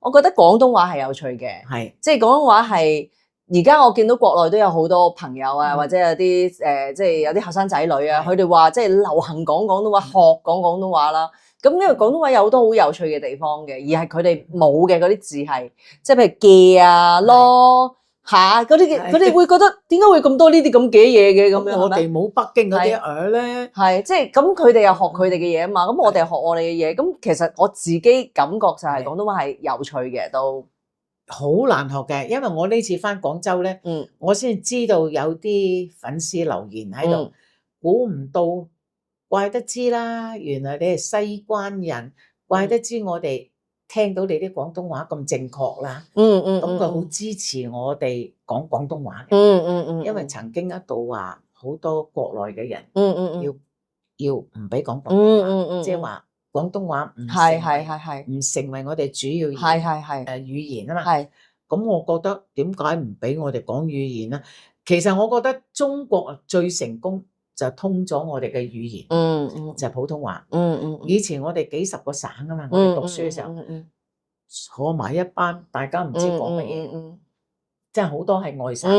我覺得廣東話係有趣嘅，係即係廣東話係而家我見到國內都有好多朋友啊，或者有啲即係有啲後生仔女啊，佢哋話即係流行講廣東話，學講廣東話啦。咁因為廣東話有好多好有趣嘅地方嘅，而係佢哋冇嘅嗰啲字係，即係譬如嘅啊、咯、下嗰啲嘅，佢哋會覺得點解會咁多呢啲咁嘅嘢嘅咁樣？我哋冇北京嗰啲咧，係即係咁，佢哋又學佢哋嘅嘢啊嘛，咁我哋學我哋嘅嘢，咁其實我自己感覺就係廣東話係有趣嘅，都好難學嘅，因為我呢次翻廣州咧，我先知道有啲粉絲留言喺度，估唔到，怪得知啦，原來你係西關人，怪得知我哋聽到你啲廣東話咁正確啦，咁佢好支持我哋講廣東話嘅，因為曾經一度話好多國內嘅人，要唔俾講廣東話，即係話廣東話唔成為我哋主要語言啊嘛，咁我覺得點解唔俾我哋講語言咧？其實我覺得中國最成功就通咗我哋嘅語言，就係普通話。以前我哋幾十個省啊嘛，我哋讀書嘅時候坐埋一班，大家唔知講乜嘢，即係好多係外省，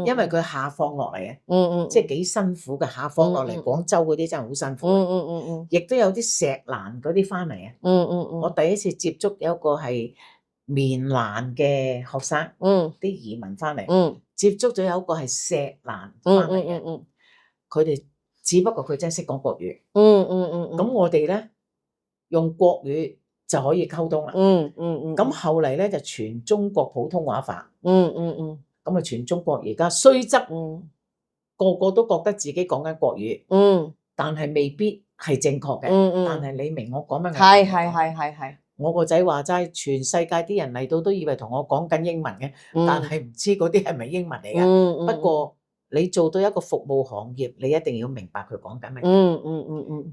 因為佢下放落嚟嘅，即係幾辛苦嘅，下放落嚟廣州嗰啲真係好辛苦，亦都有啲錫蘭嗰啲翻嚟啊。我第一次接觸有一個係棉蘭嘅學生，啲移民翻嚟，接觸咗有一個係錫蘭翻嚟嘅，佢哋只不過佢真係識講國語，咁我哋咧用國語就可以溝通啦。咁後嚟咧就全中國普通話化，咁啊全中國而家雖則個個都覺得自己講緊國語，但係未必係正確嘅，但係你明我講乜？係。我個仔話齋，全世界啲人嚟到都以為同我講緊英文嘅，但係唔知嗰啲係咪英文嚟嘅。不過你做到一個服務行業，你一定要明白佢講緊乜嘢。